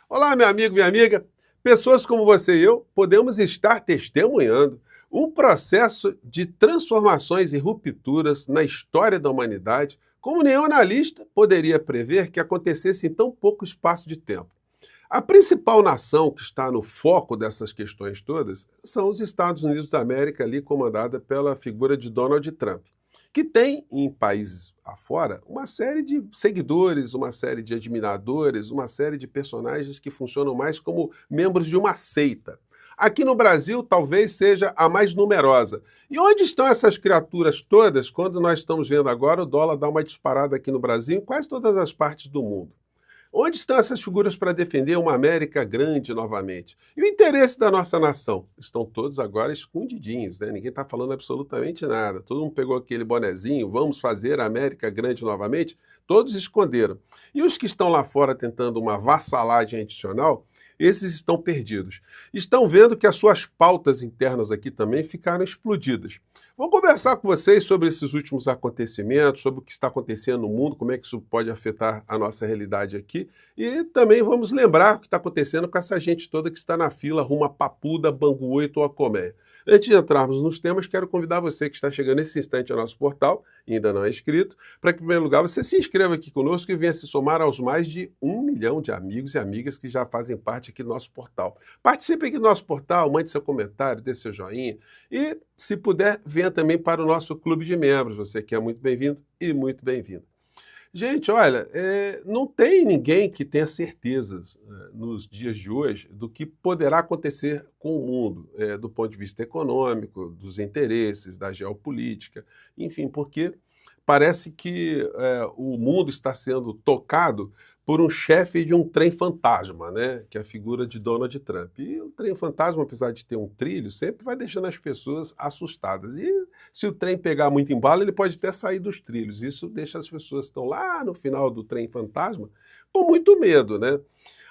Olá, meu amigo, minha amiga. Pessoas como você e eu podemos estar testemunhando um processo de transformações e rupturas na história da humanidade, como nenhum analista poderia prever que acontecesse em tão pouco espaço de tempo. A principal nação que está no foco dessas questões todas são os Estados Unidos da América, ali comandada pela figura de Donald Trump, que tem em países afora uma série de seguidores, uma série de admiradores, uma série de personagens que funcionam mais como membros de uma seita. Aqui no Brasil, talvez seja a mais numerosa. E onde estão essas criaturas todas quando nós estamos vendo agora o dólar dar uma disparada aqui no Brasil, em quase todas as partes do mundo? Onde estão essas figuras para defender uma América grande novamente? E o interesse da nossa nação? Estão todos agora escondidinhos, né? Ninguém está falando absolutamente nada. Todo mundo pegou aquele bonezinho, vamos fazer a América grande novamente? Todos esconderam. E os que estão lá fora tentando uma vassalagem adicional, esses estão perdidos. Estão vendo que as suas pautas internas aqui também ficaram explodidas. Vou conversar com vocês sobre esses últimos acontecimentos, sobre o que está acontecendo no mundo, como é que isso pode afetar a nossa realidade aqui. E também vamos lembrar o que está acontecendo com essa gente toda que está na fila rumo a Papuda, Bangu 8 ou a Colmeia. Antes de entrarmos nos temas, quero convidar você que está chegando nesse instante ao nosso portal, e ainda não é inscrito, para que, em primeiro lugar, você se inscreva aqui conosco e venha se somar aos mais de 1 milhão de amigos e amigas que já fazem parte aqui do nosso portal. Participe aqui do nosso portal, mande seu comentário, dê seu joinha e, se puder, venha também para o nosso clube de membros. Você que é muito bem-vindo e muito bem-vindo. Gente, olha, não tem ninguém que tenha certezas nos dias de hoje do que poderá acontecer com o mundo, do ponto de vista econômico, dos interesses, da geopolítica, enfim, porque parece que o mundo está sendo tocado por um chefe de um trem fantasma, né? Que é a figura de Donald Trump. E o trem fantasma, apesar de ter um trilho, sempre vai deixando as pessoas assustadas. E se o trem pegar muito embalo, ele pode até sair dos trilhos. Isso deixa as pessoas que estão lá no final do trem fantasma com muito medo, né?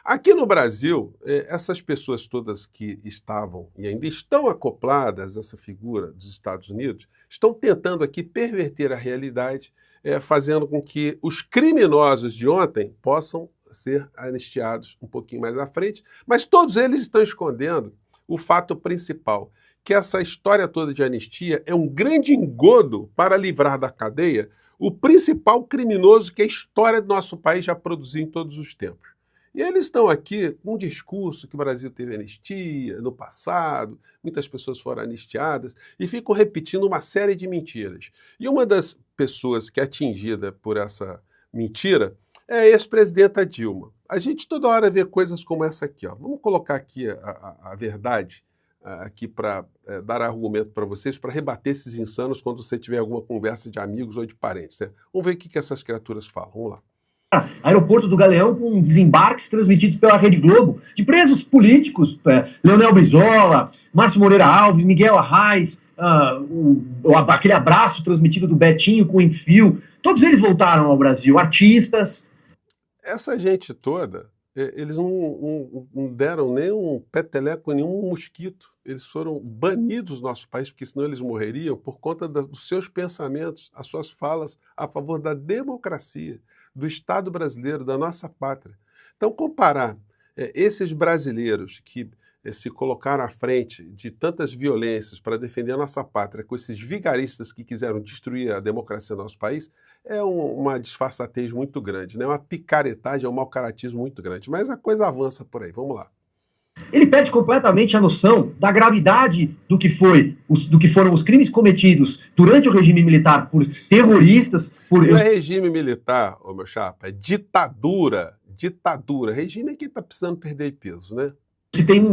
Aqui no Brasil, essas pessoas todas que estavam e ainda estão acopladas a essa figura dos Estados Unidos, estão tentando aqui perverter a realidade, fazendo com que os criminosos de ontem possam ser anistiados um pouquinho mais à frente, mas todos eles estão escondendo o fato principal, que essa história toda de anistia é um grande engodo para livrar da cadeia o principal criminoso que a história do nosso país já produziu em todos os tempos. E eles estão aqui com um discurso que o Brasil teve anistia no passado, muitas pessoas foram anistiadas, e ficam repetindo uma série de mentiras. E uma das pessoas que é atingida por essa mentira é a ex-presidenta Dilma. A gente toda hora vê coisas como essa aqui. Ó. Vamos colocar aqui a verdade aqui para dar argumento para vocês, para rebater esses insanos quando você tiver alguma conversa de amigos ou de parentes. Né? Vamos ver o que essas criaturas falam. Vamos lá. Aeroporto do Galeão com desembarques transmitidos pela Rede Globo de presos políticos, Leonel Brizola, Márcio Moreira Alves, Miguel Arraes, aquele abraço transmitido do Betinho com o Enfio, todos eles voltaram ao Brasil, artistas. Essa gente toda, eles não deram nem um peteleco, nenhum mosquito. Eles foram banidos do nosso país, porque senão eles morreriam por conta dos seus pensamentos, as suas falas a favor da democracia, do Estado brasileiro, da nossa pátria. Então, comparar esses brasileiros que se colocaram à frente de tantas violências para defender a nossa pátria com esses vigaristas que quiseram destruir a democracia do nosso país é uma disfarçatez muito grande, né? Uma picaretagem, um mau caratismo muito grande. Mas a coisa avança por aí. Vamos lá. Ele perde completamente a noção da gravidade do que foram os crimes cometidos durante o regime militar por terroristas. Não é regime militar, ô meu chapa, é ditadura. Ditadura. Regime é quem está precisando perder peso, né? Se tem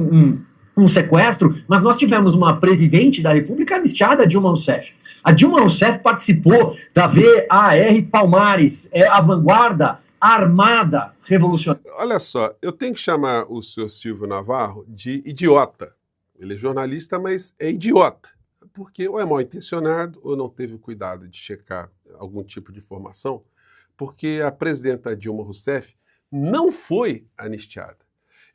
um sequestro, mas nós tivemos uma presidente da República anistiada, Dilma Rousseff. A Dilma Rousseff participou da VAR Palmares, a vanguarda armada revolucionária. Olha só, eu tenho que chamar o senhor Silvio Navarro de idiota. Ele é jornalista, mas é idiota. Porque ou é mal intencionado ou não teve o cuidado de checar algum tipo de informação, porque a presidenta Dilma Rousseff não foi anistiada.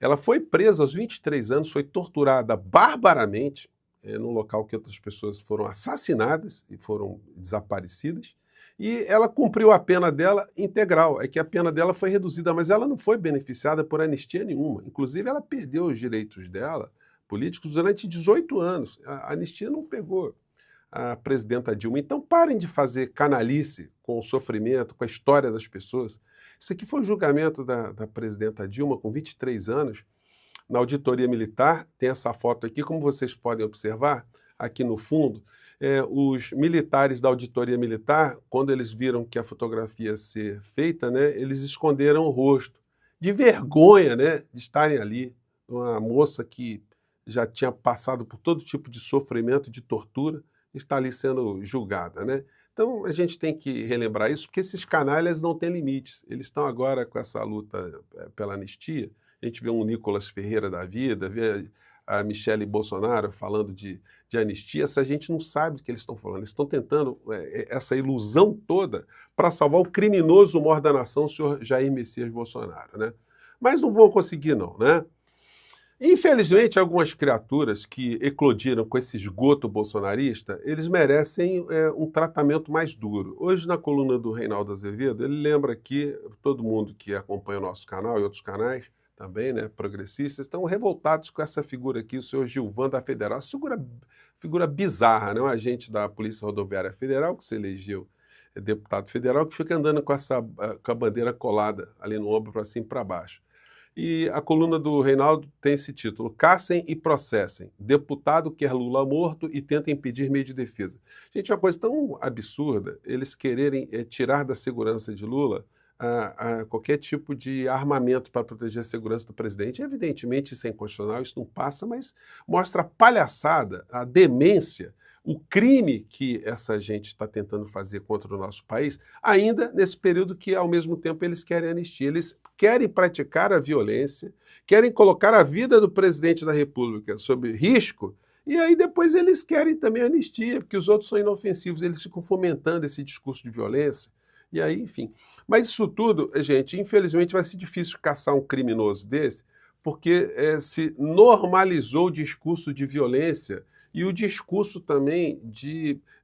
Ela foi presa aos 23 anos, foi torturada barbaramente, num local que outras pessoas foram assassinadas e foram desaparecidas, E ela cumpriu a pena dela integral, é que a pena dela foi reduzida, mas ela não foi beneficiada por anistia nenhuma. Inclusive, ela perdeu os direitos dela, políticos, durante 18 anos. A anistia não pegou a presidenta Dilma. Então, parem de fazer canalice com o sofrimento, com a história das pessoas. Isso aqui foi o julgamento da presidenta Dilma, com 23 anos, na auditoria militar. Tem essa foto aqui, como vocês podem observar, aqui no fundo. Os militares da auditoria militar, quando eles viram que a fotografia ia ser feita, né, eles esconderam o rosto, de vergonha, né, de estarem ali. Uma moça que já tinha passado por todo tipo de sofrimento, de tortura, está ali sendo julgada, né? Então a gente tem que relembrar isso, porque esses canalhas não têm limites. Eles estão agora com essa luta pela anistia. A gente vê um Nicolas Ferreira da vida, vê a Michele Bolsonaro falando de anistia. Essa gente não sabe do que eles estão falando. Eles estão tentando essa ilusão toda para salvar o criminoso mor da nação, o senhor Jair Messias Bolsonaro, né? Mas não vão conseguir, não, né? Infelizmente, algumas criaturas que eclodiram com esse esgoto bolsonarista, eles merecem um tratamento mais duro. Hoje, na coluna do Reinaldo Azevedo, ele lembra que todo mundo que acompanha o nosso canal e outros canais também, né, progressistas, estão revoltados com essa figura aqui, o senhor Gilvan da Federal, figura bizarra, né, um agente da Polícia Rodoviária Federal, que se elegeu deputado federal, que fica andando com a bandeira colada ali no ombro, para cima e para baixo. E a coluna do Reinaldo tem esse título: Caçem e processem. Deputado quer Lula morto e tenta impedir meio de defesa. Gente, é uma coisa tão absurda eles quererem tirar da segurança de Lula qualquer tipo de armamento para proteger a segurança do presidente. Evidentemente, isso é inconstitucional, isso não passa, mas mostra a palhaçada, a demência, o crime que essa gente está tentando fazer contra o nosso país, ainda nesse período que, ao mesmo tempo, eles querem anistia. Eles querem praticar a violência, querem colocar a vida do presidente da República sob risco, e aí depois eles querem também anistia, porque os outros são inofensivos, eles ficam fomentando esse discurso de violência, e aí, enfim. Mas isso tudo, gente, infelizmente vai ser difícil caçar um criminoso desse, porque se normalizou o discurso de violência e o discurso também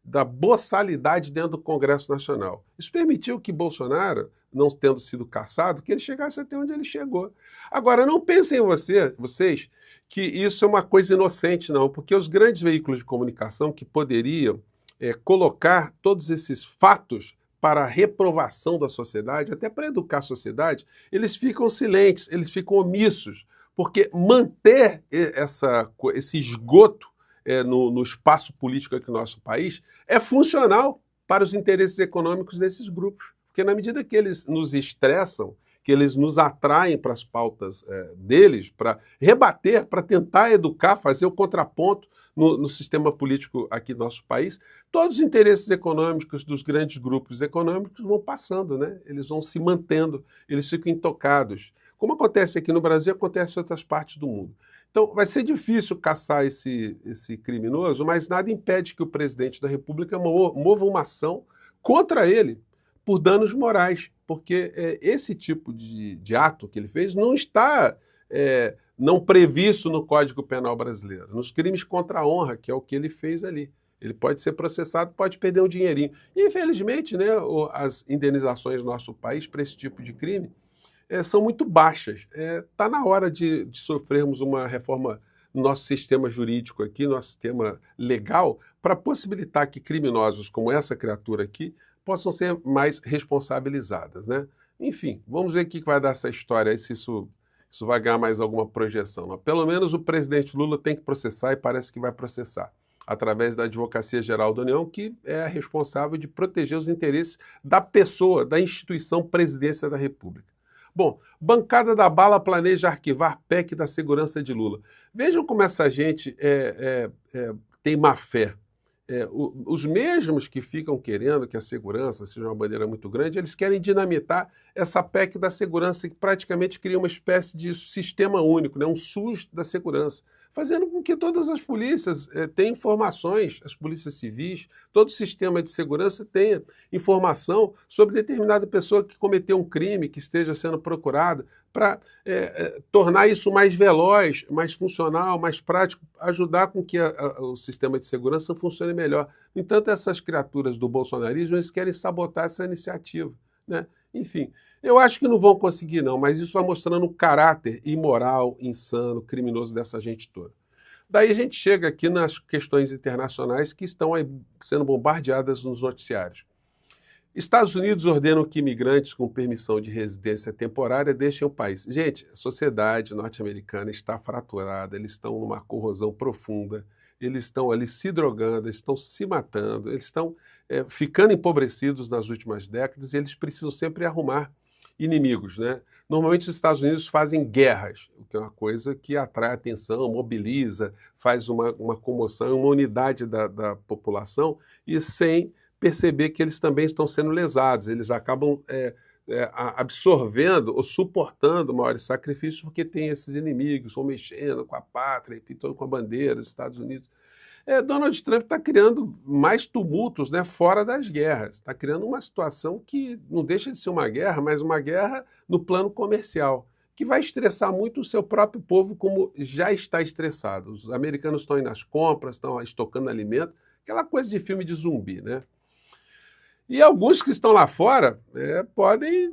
da boçalidade dentro do Congresso Nacional. Isso permitiu que Bolsonaro, não tendo sido caçado, que ele chegasse até onde ele chegou. Agora, não pensem vocês que isso é uma coisa inocente, não, porque os grandes veículos de comunicação que poderiam colocar todos esses fatos para a reprovação da sociedade, até para educar a sociedade, eles ficam silentes, eles ficam omissos, porque manter esse esgoto no espaço político aqui no nosso país é funcional para os interesses econômicos desses grupos. Porque na medida que eles nos estressam, que eles nos atraem para as pautas deles, para rebater, para tentar educar, fazer o contraponto no sistema político aqui do nosso país, todos os interesses econômicos dos grandes grupos econômicos vão passando, né? Eles vão se mantendo, eles ficam intocados. Como acontece aqui no Brasil, acontece em outras partes do mundo. Então, vai ser difícil caçar esse criminoso, mas nada impede que o presidente da República mova uma ação contra ele por danos morais, porque esse tipo de ato que ele fez não está não previsto no Código Penal brasileiro, nos crimes contra a honra, que é o que ele fez ali. Ele pode ser processado, pode perder um dinheirinho. E, infelizmente, né, as indenizações no nosso país para esse tipo de crime são muito baixas. Está na hora de sofrermos uma reforma no nosso sistema jurídico aqui, nosso sistema legal, para possibilitar que criminosos como essa criatura aqui possam ser mais responsabilizadas, né? Enfim, vamos ver o que vai dar essa história, se isso vai ganhar mais alguma projeção. Não? Pelo menos o presidente Lula tem que processar e parece que vai processar, através da Advocacia Geral da União, que é a responsável de proteger os interesses da pessoa, da instituição Presidência da República. Bom, bancada da bala planeja arquivar PEC da segurança de Lula. Vejam como essa gente tem má fé. Os mesmos que ficam querendo que a segurança seja uma bandeira muito grande, eles querem dinamitar essa PEC da segurança, que praticamente cria uma espécie de sistema único, né? Um SUS da segurança, fazendo com que todas as polícias tenham informações, as polícias civis, todo o sistema de segurança tenha informação sobre determinada pessoa que cometeu um crime, que esteja sendo procurada, para tornar isso mais veloz, mais funcional, mais prático, ajudar com que o sistema de segurança funcione melhor. No entanto, essas criaturas do bolsonarismo, eles querem sabotar essa iniciativa, né? Enfim, eu acho que não vão conseguir não, mas isso vai mostrando o caráter imoral, insano, criminoso dessa gente toda. Daí a gente chega aqui nas questões internacionais que estão aí sendo bombardeadas nos noticiários. Estados Unidos ordenam que imigrantes com permissão de residência temporária deixem o país. Gente, a sociedade norte-americana está fraturada, eles estão numa corrosão profunda, eles estão ali se drogando, eles estão se matando, eles estão ficando empobrecidos nas últimas décadas e eles precisam sempre arrumar inimigos, né? Normalmente os Estados Unidos fazem guerras, o que é uma coisa que atrai atenção, mobiliza, faz uma comoção, uma unidade da população e sem perceber que eles também estão sendo lesados, eles acabam absorvendo ou suportando maiores sacrifícios porque tem esses inimigos, vão mexendo com a pátria, com a bandeira dos Estados Unidos. Donald Trump está criando mais tumultos, né, fora das guerras, está criando uma situação que não deixa de ser uma guerra, mas uma guerra no plano comercial, que vai estressar muito o seu próprio povo, como já está estressado. Os americanos estão indo às compras, estão estocando alimento, aquela coisa de filme de zumbi, né? E alguns que estão lá fora podem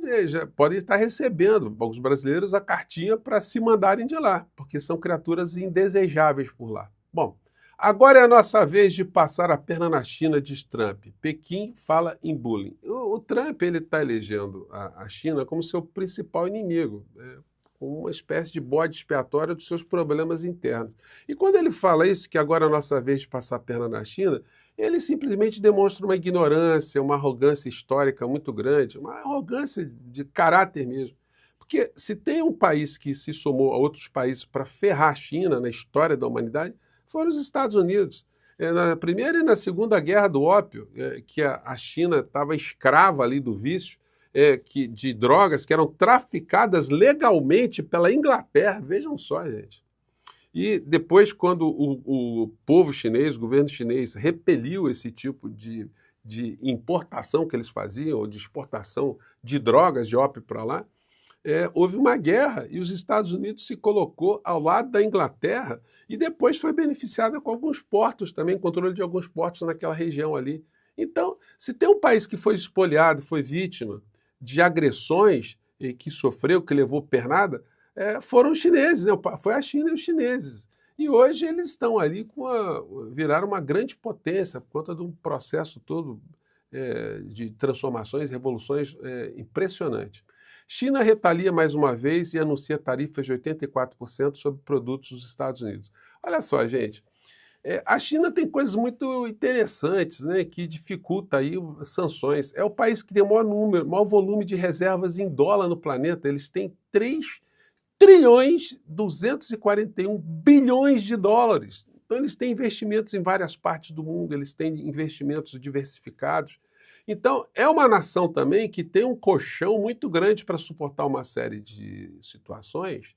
estar recebendo, alguns brasileiros, a cartinha para se mandarem de lá, porque são criaturas indesejáveis por lá. Bom, agora é a nossa vez de passar a perna na China, diz Trump. Pequim fala em bullying. O Trump está elegendo a China como seu principal inimigo, como uma espécie de bode expiatório dos seus problemas internos. E quando ele fala isso, que agora é a nossa vez de passar a perna na China, ele simplesmente demonstra uma ignorância, uma arrogância histórica muito grande, uma arrogância de caráter mesmo. Porque se tem um país que se somou a outros países para ferrar a China na história da humanidade, foram os Estados Unidos. Na Primeira e na Segunda Guerra do Ópio, que a China estava escrava ali do vício, de drogas que eram traficadas legalmente pela Inglaterra. Vejam só, gente. E depois, quando o povo chinês, o governo chinês, repeliu esse tipo de importação que eles faziam, ou de exportação de drogas, de ópio para lá, houve uma guerra e os Estados Unidos se colocou ao lado da Inglaterra e depois foi beneficiada com alguns portos também, controle de alguns portos naquela região ali. Então, se tem um país que foi espoliado, foi vítima de agressões e que sofreu, que levou pernada, foram os chineses, né? Foi a China e os chineses. E hoje eles estão ali viraram uma grande potência por conta de um processo todo de transformações, revoluções impressionante. China retalia mais uma vez e anuncia tarifas de 84% sobre produtos dos Estados Unidos. Olha só, gente, a China tem coisas muito interessantes, né, que dificultam aí sanções. É o país que tem o maior volume de reservas em dólar no planeta. Eles têm 3.241 bilhões de dólares. Então, eles têm investimentos em várias partes do mundo, eles têm investimentos diversificados. Então, é uma nação também que tem um colchão muito grande para suportar uma série de situações.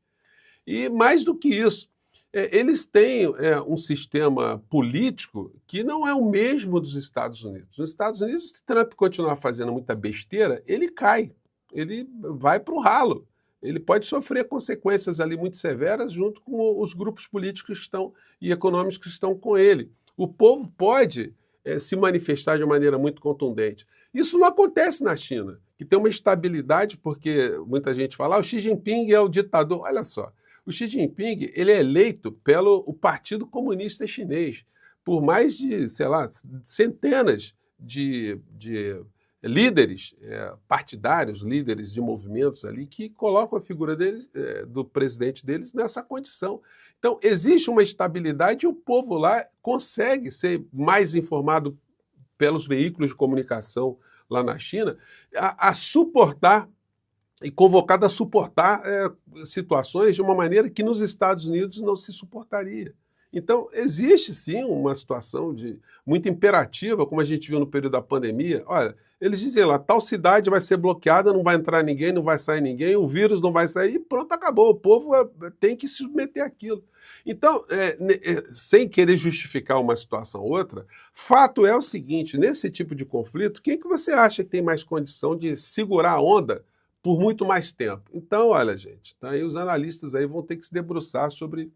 E, mais do que isso, eles têm um sistema político que não é o mesmo dos Estados Unidos. Nos Estados Unidos, se Trump continuar fazendo muita besteira, ele cai, ele vai para o ralo. Ele pode sofrer consequências ali muito severas junto com os grupos políticos e econômicos que estão com ele. O povo pode se manifestar de maneira muito contundente. Isso não acontece na China, que tem uma estabilidade, porque muita gente fala, o Xi Jinping é o ditador. Olha só, o Xi Jinping ele é eleito pelo Partido Comunista Chinês, por mais de, sei lá, centenas de líderes partidários, líderes de movimentos ali, que colocam a figura deles, do presidente deles nessa condição. Então, existe uma estabilidade e o povo lá consegue ser mais informado pelos veículos de comunicação lá na China, a suportar e convocado a suportar situações de uma maneira que nos Estados Unidos não se suportaria. Então, existe sim uma situação muito imperativa, como a gente viu no período da pandemia. Olha, eles dizem lá, tal cidade vai ser bloqueada, não vai entrar ninguém, não vai sair ninguém, o vírus não vai sair, e pronto, acabou. O povo tem que se submeter àquilo. Então, sem querer justificar uma situação ou outra, fato é o seguinte, nesse tipo de conflito, quem que você acha que tem mais condição de segurar a onda por muito mais tempo. Então, olha, gente, tá aí os analistas aí vão ter que se debruçar sobre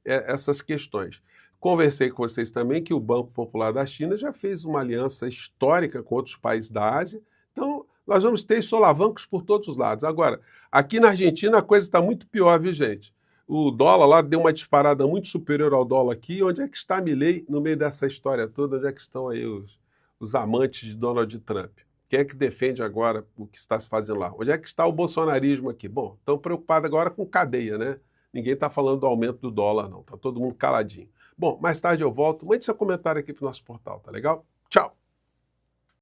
essas questões. Conversei com vocês também que o Banco Popular da China já fez uma aliança histórica com outros países da Ásia. Então, nós vamos ter solavancos por todos os lados. Agora, aqui na Argentina a coisa está muito pior, viu, gente? O dólar lá deu uma disparada muito superior ao dólar aqui. Onde é que está Milei no meio dessa história toda? Onde é que estão aí os amantes de Donald Trump? Quem é que defende agora o que está se fazendo lá? Onde é que está o bolsonarismo aqui? Bom, estão preocupados agora com cadeia, né? Ninguém está falando do aumento do dólar, não. Está todo mundo caladinho. Bom, mais tarde eu volto. Mande seu comentário aqui para o nosso portal, tá legal?